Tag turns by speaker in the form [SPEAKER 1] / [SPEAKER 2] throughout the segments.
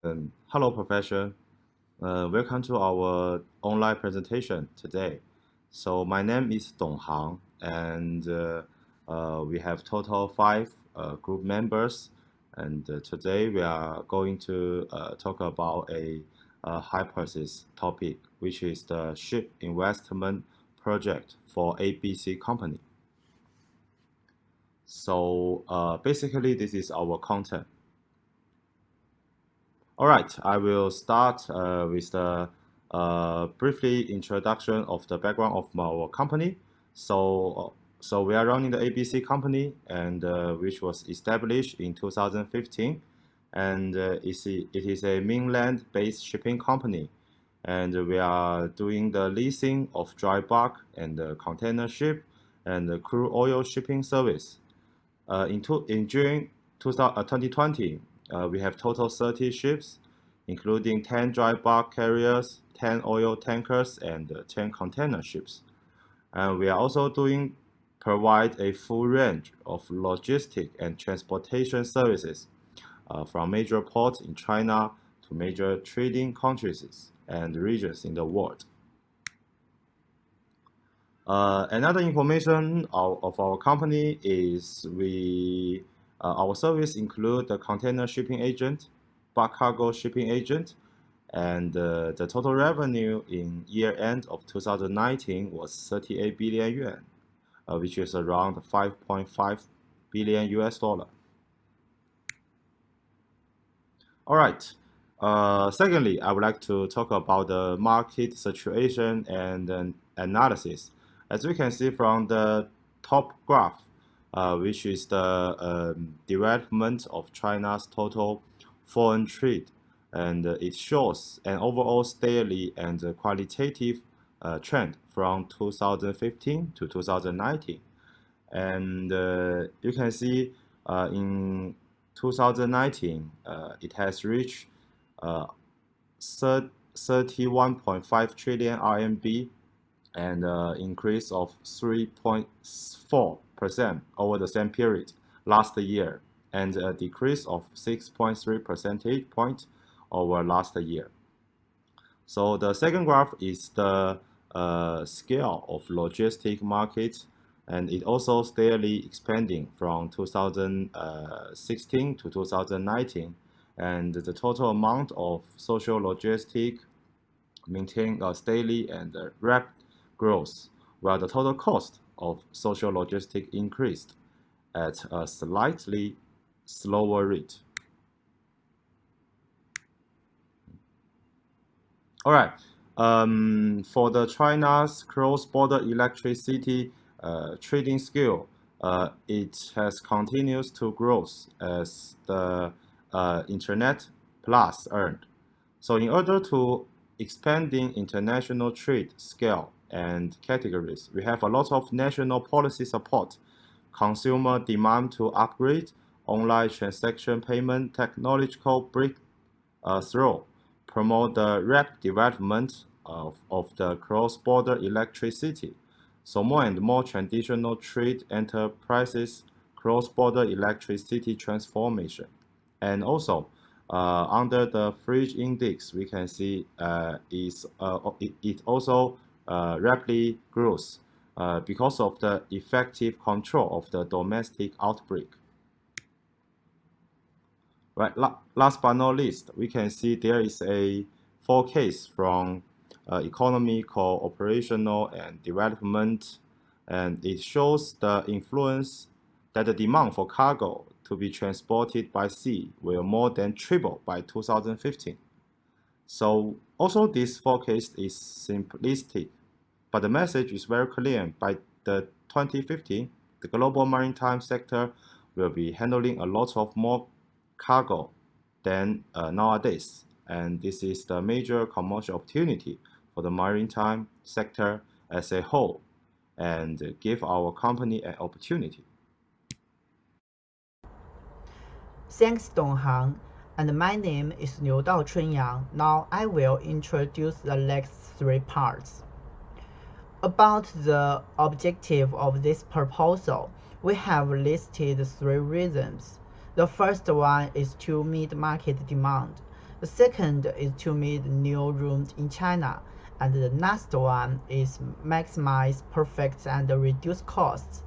[SPEAKER 1] Hello, Professor. Welcome to our online presentation today. So my name is Dong Hang, and we have total five group members. And today we are going to talk about a hypothesis topic, which is the ship investment project for ABC company. So basically, this is our content. All right, I will start with the briefly introduction of the background of our company. So we are running the ABC company, and which was established in 2015, and it is a mainland-based shipping company, and we are doing the leasing of dry bulk and container ship and the crude oil shipping service. In June 2020, we have total 30 ships, including 10 dry bulk carriers, 10 oil tankers, and 10 container ships. And we are also provide a full range of logistic and transportation services from major ports in China to major trading countries and regions in the world. Another information of our company is our service include the container shipping agent, bulk cargo shipping agent, and the total revenue in year end of 2019 was 38 billion yuan, which is around 5.5 billion US dollar. All right. Secondly, I would like to talk about the market situation and analysis. As we can see from the top graph, which is the development of China's total foreign trade, and it shows an overall steady and qualitative trend from 2015 to 2019. And you can see in 2019, it has reached uh, 31.5 trillion RMB and increase of 3.4% over the same period last year, and a decrease of 6.3 percentage point over last year. So the second graph is the scale of logistic market, and it also steadily expanding from 2016 to 2019, and the total amount of social logistic maintained a steady and rapid growth, while the total cost of social logistic increased at a slightly slower rate. All right. For the China's cross-border electricity trading scale, it has continues to grow as the Internet Plus earned. So in order to expanding international trade scale and categories, we have a lot of national policy support, consumer demand to upgrade, online transaction payment technological breakthrough, promote the rapid development of the cross-border electricity. So more and more traditional trade enterprises cross-border electricity transformation. And also, under the fridge index, we can see it also rapidly grows because of the effective control of the domestic outbreak. Right. Last but not least, we can see there is a forecast from economical, operational, and development, and it shows the influence that the demand for cargo to be transported by sea will more than triple by 2015. So also this forecast is simplistic, but the message is very clear. By the 2050, the global maritime sector will be handling a lot of more cargo than nowadays, and this is the major commercial opportunity for the maritime sector as a whole, and give our company an opportunity.
[SPEAKER 2] Thanks, Donghang. And my name is Liu Dao Chunyang. Now I will introduce the next three parts. About the objective of this proposal, we have listed three reasons. The first one is to meet market demand. The second is to meet new rooms in China, and the last one is maximize profits and reduce costs.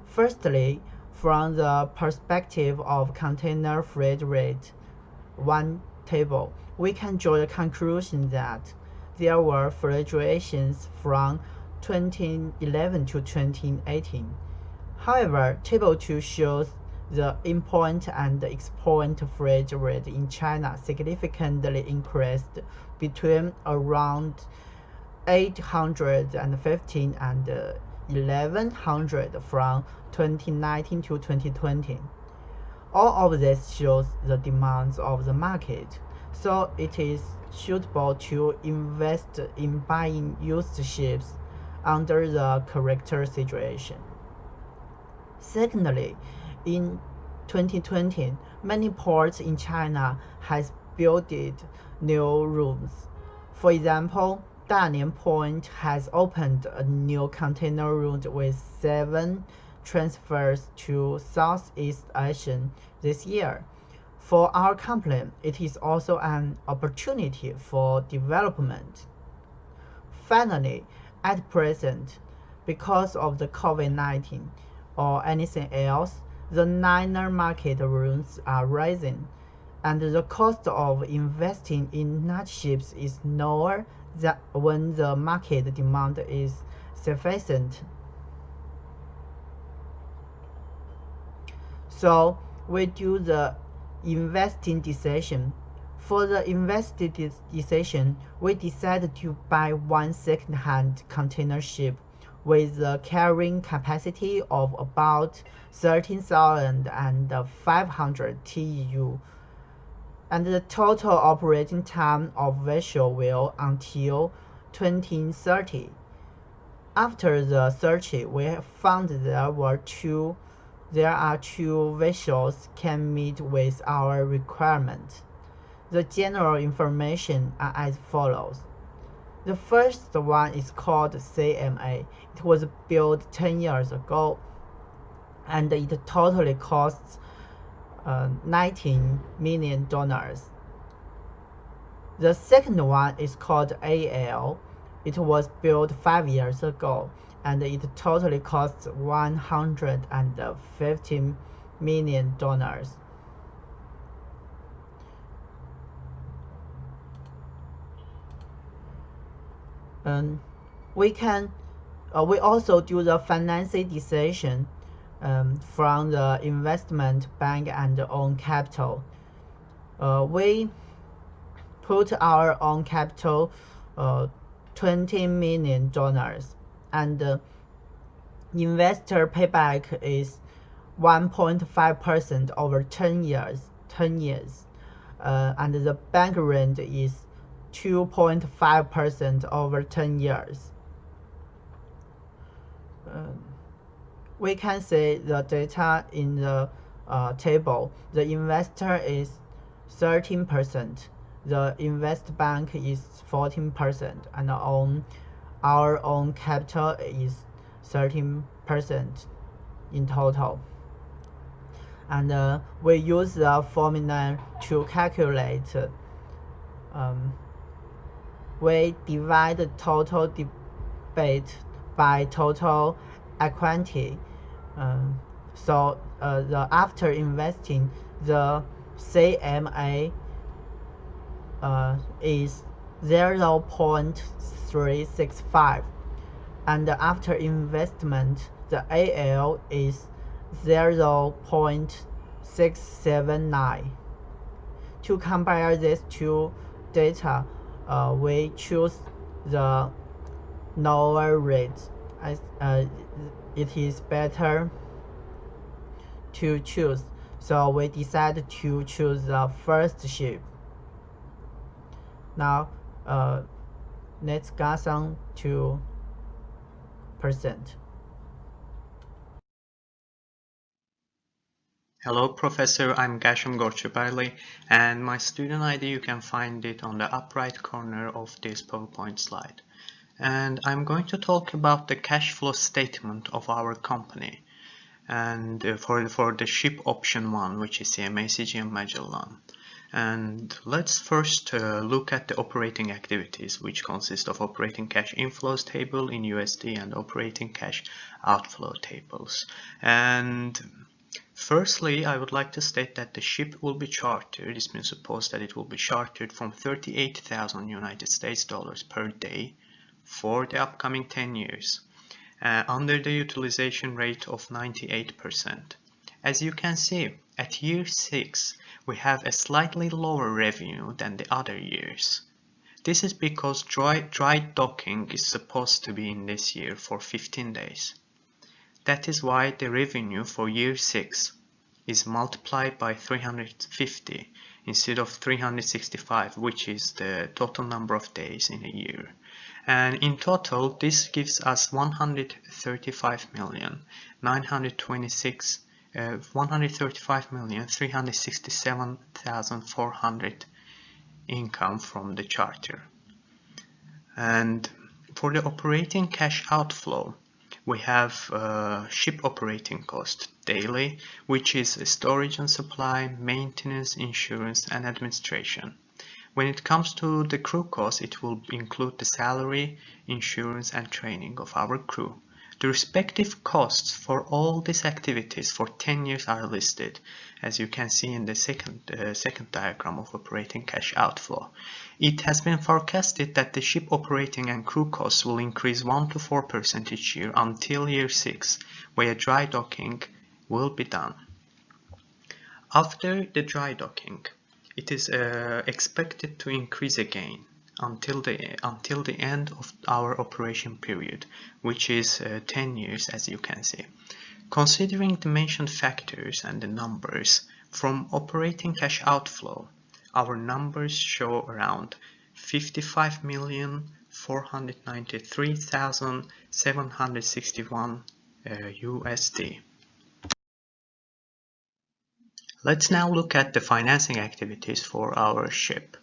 [SPEAKER 2] Firstly, from the perspective of container freight rate, one table, we can draw the conclusion that there were fluctuations from 2011 to 2018. However, Table 2 shows the import and export freight rate in China significantly increased between around 815 and 1100 from 2019 to 2020. All of this shows the demands of the market, so it is suitable to invest in buying used ships under the correct situation. Secondly, in 2020, many ports in China has built new rooms. For example, Dalian Point has opened a new container route with 7 transfers to Southeast Asia this year. For our company, it is also an opportunity for development. Finally, at present, because of the COVID-19 or anything else, the liner market rooms are rising, and the cost of investing in large ships is lower than when the market demand is sufficient. So we do the investing decision. For the investing decision, we decided to buy one second-hand container ship with a carrying capacity of about 13,500 TEU, and the total operating time of vessel will until 2030. After the search, we found there are two vessels can meet with our requirements. The general information are as follows. The first one is called CMA. It was built 10 years ago, and it totally costs $19 million. The second one is called AL. It was built 5 years ago, and it totally costs $115 million. We also do the financing decision from the investment bank and own capital. We put our own capital $20 million, and investor payback is 1.5% over 10 years. And the bank rate is 2.5% over 10 years. We can see the data in the table. The investor is 13%, the invest bank is 14%, and our own capital is 13% in total. And we use the formula to calculate. We divide the total debit by total equity. So after investing, the CMA is 0.365, and after investment, the AL is 0.679. To compare these two data, we choose the lower rate, as it is better to choose. So we decided to choose the first ship. Now let's go on to present.
[SPEAKER 3] Hello Professor, I'm Gasham Gorchabarli, and my student ID you can find it on the upper right corner of this PowerPoint slide. And I'm going to talk about the cash flow statement of our company, and for the ship option 1, which is the CMA CGM Magellan. And let's first look at the operating activities, which consist of operating cash inflows table in USD and operating cash outflow tables. And firstly, I would like to state that the ship will be chartered. It's been supposed that it will be chartered from 38,000 United States dollars per day for the upcoming 10 years, under the utilization rate of 98%. As you can see, at year 6, we have a slightly lower revenue than the other years. This is because dry docking is supposed to be in this year for 15 days. That is why the revenue for year 6 is multiplied by 350 instead of 365, which is the total number of days in a year. And in total, this gives us 135,367,400 income from the charter. And for the operating cash outflow, we have ship operating cost daily, which is storage and supply, maintenance, insurance, and administration. When it comes to the crew cost, it will include the salary, insurance, and training of our crew. The respective costs for all these activities for 10 years are listed, as you can see in the second diagram of operating cash outflow. It has been forecasted that the ship operating and crew costs will increase 1 to 4% each year until year 6, where dry docking will be done. After the dry docking, it is expected to increase again until the end of our operation period, which is 10 years, as you can see. Considering the mentioned factors and the numbers, from operating cash outflow, our numbers show around 55,493,761 USD. Let's now look at the financing activities for our ship.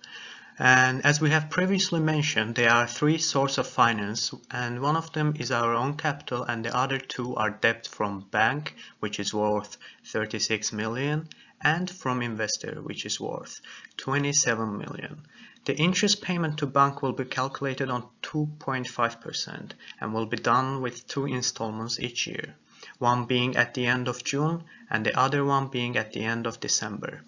[SPEAKER 3] And as we have previously mentioned, there are 3 sources of finance, and one of them is our own capital, and the other 2 are debt from bank, which is worth 36 million, and from investor, which is worth 27 million. The interest payment to bank will be calculated on 2.5% and will be done with 2 installments each year, one being at the end of June and the other one being at the end of December.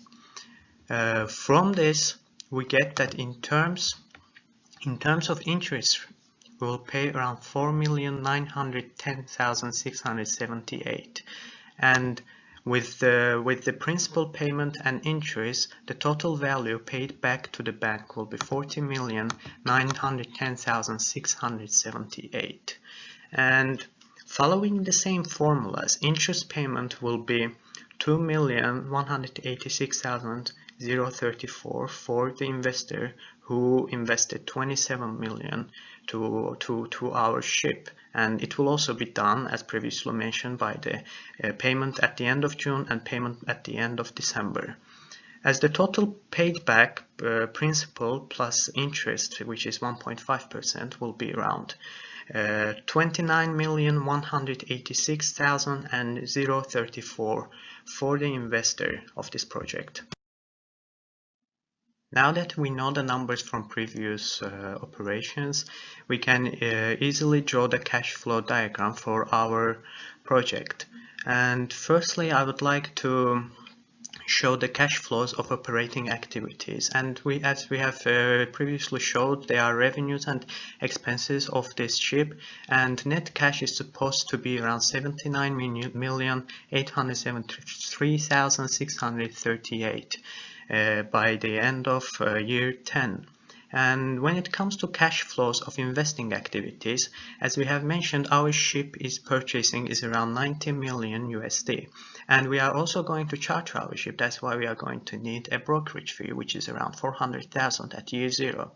[SPEAKER 3] From this, we get that in terms of interest, we will pay around 4,910,678, and with the principal payment and interest, the total value paid back to the bank will be 40,910,678. And following the same formulas, interest payment will be 2,186,034 for the investor who invested 27 million to our ship, and it will also be done, as previously mentioned, by the payment at the end of June and payment at the end of December. As the total paid back principal plus interest, which is 1.5%, will be around 29,186,034 for the investor of this project. Now that we know the numbers from previous operations, we can easily draw the cash flow diagram for our project. And firstly, I would like to show the cash flows of operating activities, and as we have previously showed, there are revenues and expenses of this ship, and net cash is supposed to be around 79,873,638 by the end of year 10. And when it comes to cash flows of investing activities, as we have mentioned, our ship is around 90 million USD. And we are also going to charter our ship. That's why we are going to need a brokerage fee, which is around 400,000 at year 0.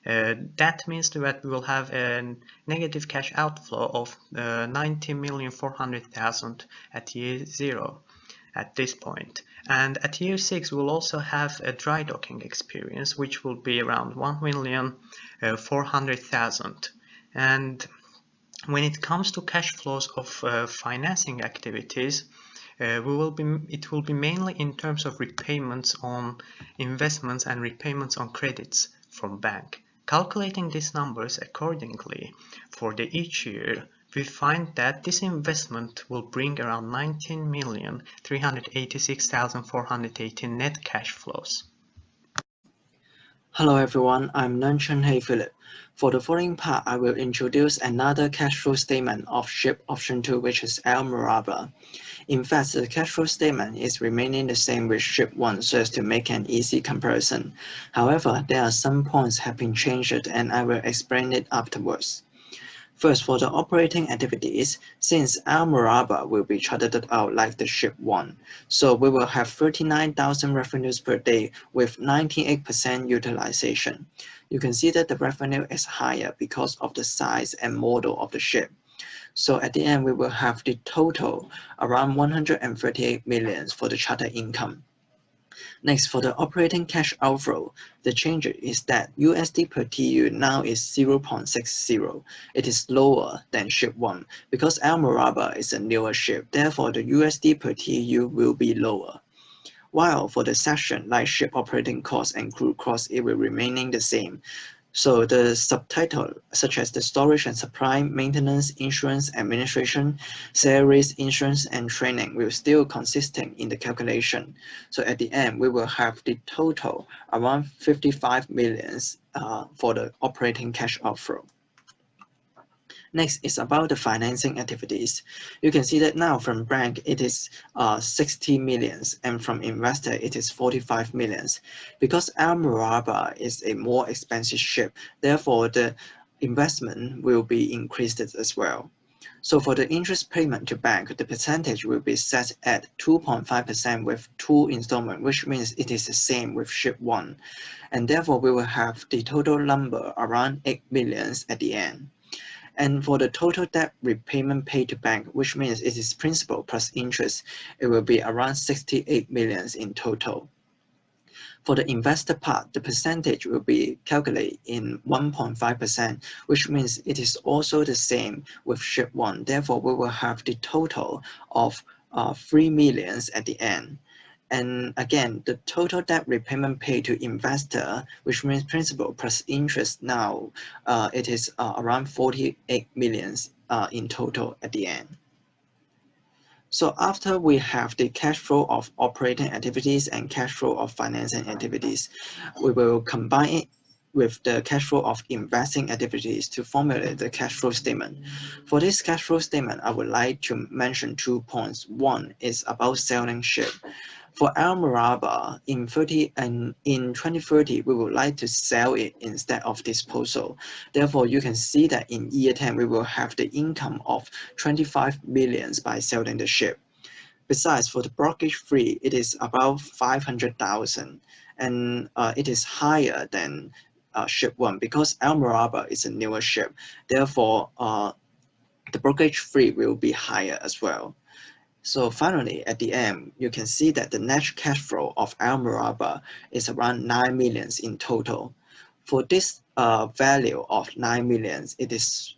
[SPEAKER 3] That means that we will have a negative cash outflow of 90,400,000 at year 0 at this point. And at year 6, we'll also have a dry docking experience, which will be around 1,400,000. And when it comes to cash flows of financing activities, it will be mainly in terms of repayments on investments and repayments on credits from bank. Calculating these numbers accordingly for each year, we find that this investment will bring around 19,386,418 net cash flows.
[SPEAKER 4] Hello everyone, I'm Nanchen Hey Philip. For the following part, I will introduce another cash flow statement of ship option 2, which is Al Maraba. In fact, the cash flow statement is remaining the same with ship 1 so as to make an easy comparison. However, there are some points have been changed and I will explain it afterwards. First, for the operating activities, since Al Maraba will be chartered out like the ship 1, so we will have 39,000 revenues per day with 98% utilization. You can see that the revenue is higher because of the size and model of the ship. So at the end, we will have the total around 138 million for the charter income. Next, for the operating cash outflow, the change is that USD per TEU now is 0.60. It is lower than ship 1 because Al Maraba is a newer ship, therefore the USD per TEU will be lower. While for the section like ship operating costs and crew costs, it will remaining the same. So the subtitle, such as the storage and supply, maintenance, insurance, administration, salaries, insurance, and training will still consisting in the calculation. So at the end, we will have the total around 55 millions for the operating cash outflow. Next is about the financing activities. You can see that now from bank it is 60 millions and from investor it is 45 millions. Because Al Maraba is a more expensive ship, therefore the investment will be increased as well. So for the interest payment to bank, the percentage will be set at 2.5% with 2 installments, which means it is the same with ship 1. And therefore we will have the total number around 8 millions at the end. And for the total debt repayment paid to bank, which means it is principal plus interest, it will be around 68 millions in total. For the investor part, the percentage will be calculated in 1.5%, which means it is also the same with ship 1. Therefore, we will have the total of 3 millions at the end. And again, the total debt repayment paid to investor, which means principal plus interest now, it is around 48 millions in total at the end. So after we have the cash flow of operating activities and cash flow of financing activities, we will combine it with the cash flow of investing activities to formulate the cash flow statement. For this cash flow statement, I would like to mention 2 points. One is about selling ship. For Al Maraba, in 2030, we would like to sell it instead of disposal. Therefore, you can see that in year 10, we will have the income of 25 millions by selling the ship. Besides, for the brokerage fee, it is about 500,000, and it is higher than ship 1 because Al Maraba is a newer ship. Therefore, the brokerage fee will be higher as well. So finally, at the end, you can see that the net cash flow of Al Maraba is around 9 millions in total. For this value of 9 millions, it is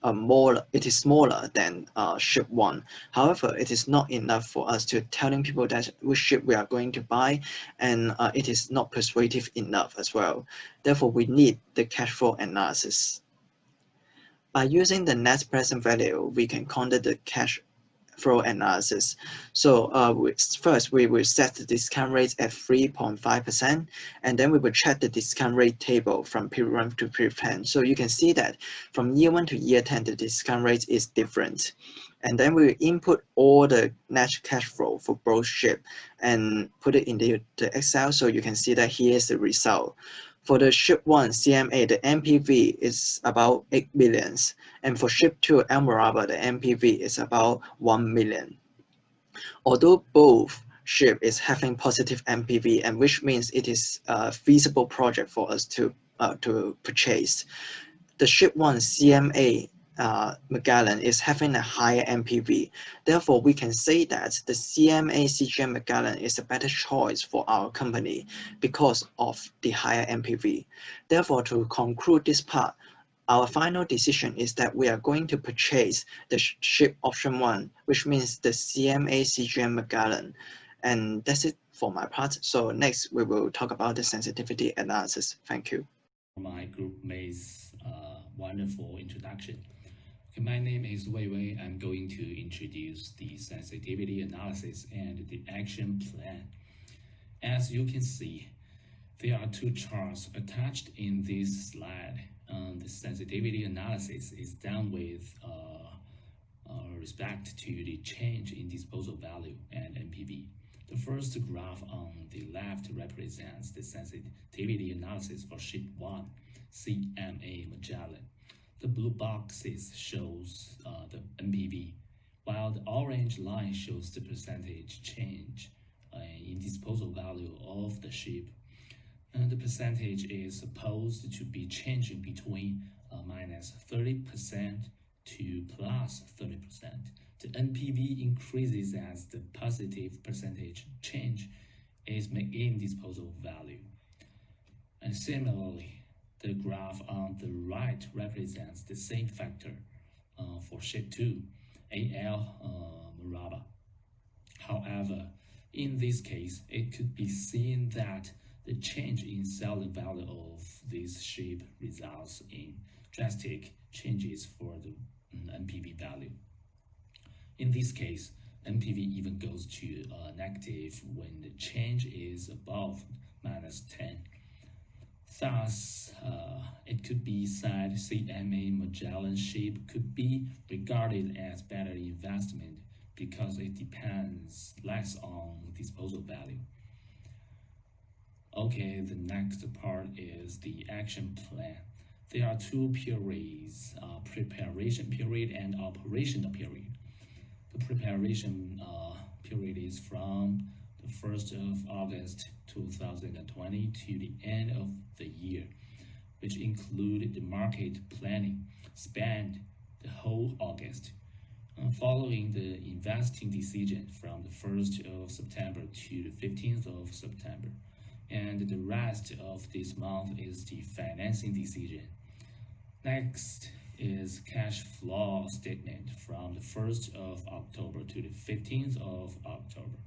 [SPEAKER 4] smaller than ship 1. However, it is not enough for us to telling people that which ship we are going to buy, and it is not persuasive enough as well. Therefore, we need the cash flow analysis. By using the net present value, we can conduct the cash flow analysis. So first we will set the discount rate at 3.5%, and then we will check the discount rate table from period 1 to period 10. So you can see that from year 1 to year 10, the discount rate is different. And then we will input all the net cash flow for both ship and put it in the Excel, so you can see that here is the result. For the ship 1 CMA, the NPV is about 8 millions, and for ship 2 Al Maraba, the NPV is about 1 million. Although both ship is having positive NPV, and which means it is a feasible project for us to purchase, the ship 1 CMA Magellan is having a higher NPV. Therefore, we can say that the CMA CGM Magellan is a better choice for our company because of the higher NPV. Therefore, to conclude this part, Our final decision is that we are going to purchase the ship option 1, which means the CMA CGM Magellan. And that's it for my part. So next we will talk about the sensitivity analysis. Thank you.
[SPEAKER 5] My group mate's wonderful introduction. Okay, my name is Wei Wei. I'm going to introduce the sensitivity analysis and the action plan. As you can see, there are two charts attached in this slide. The sensitivity analysis is done with respect to the change in disposal value and NPV. The first graph on the left represents the sensitivity analysis for ship 1, CMA Magellan. The blue boxes shows the NPV, while the orange line shows the percentage change in disposal value of the ship. And the percentage is supposed to be changing between minus 30% to plus 30%. The NPV increases as the positive percentage change is made in disposal value. And similarly, the graph on the right represents the same factor for ship 2, AL Maraba. However, in this case, it could be seen that the change in selling value of this ship results in drastic changes for the NPV value. In this case, NPV even goes to negative when the change is above minus 10. Thus, it could be said CMA Magellan ship could be regarded as better investment because it depends less on disposal value. Okay, the next part is the action plan. There are two periods, preparation period and operational period. The preparation period is from the 1st of August 2020 to the end of the year, which included the market planning, spanned the whole August. Following the investing decision from the 1st of September to the 15th of September, and the rest of this month is the financing decision. Next is cash flow statement from the 1st of October to the 15th of October.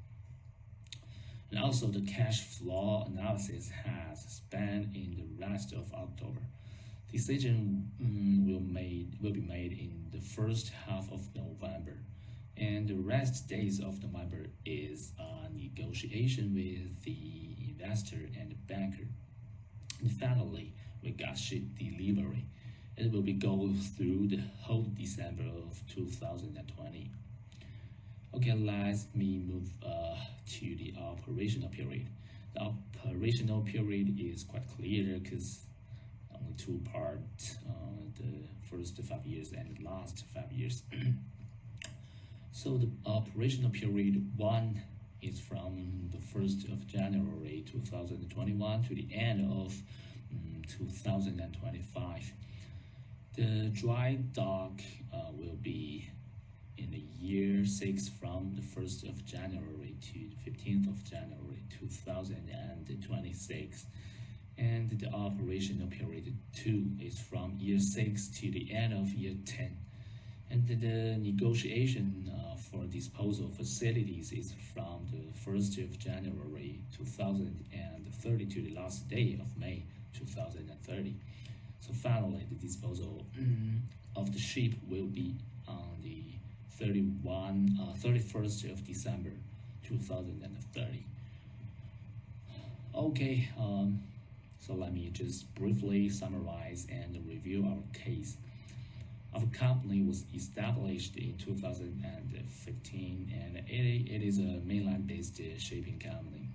[SPEAKER 5] And also the cash flow analysis has spanned in the rest of October. Decision will be made in the first half of November, and the rest days of November is a negotiation with the investor and the banker. And finally, we got ship delivery. It will be go through the whole December of 2020. Okay, let me move to the operational period. The operational period is quite clear because only two parts, the first 5 years and the last 5 years. So the operational period 1 is from the 1st of January 2021 to the end of 2025. The dry dock will be in the year 6 from the 1st of January to the 15th of January 2026. And the operational period 2 is from year 6 to the end of year 10. And the negotiation for disposal facilities is from the 1st of January 2030 to the last day of May 2030. So finally, the disposal of the ship will be on the 31st of December 2030. Okay, so let me just briefly summarize and review our case. Our company was established in 2015, and it is a mainland-based shipping company,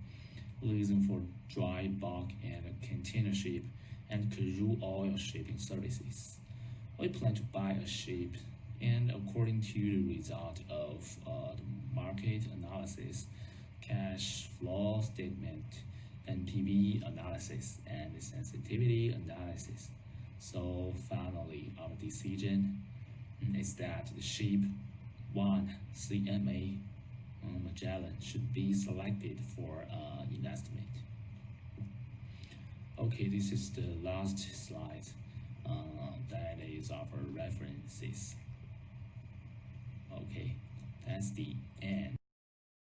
[SPEAKER 5] leasing for dry bulk and container ship and crude oil shipping services. We plan to buy a ship, and according to the result of the market analysis, cash flow statement, NPV analysis, and sensitivity analysis. So finally, our decision is that the ship 1 CMA Magellan should be selected for investment. Okay, this is the last slide. That is our references. Okay, that's the end.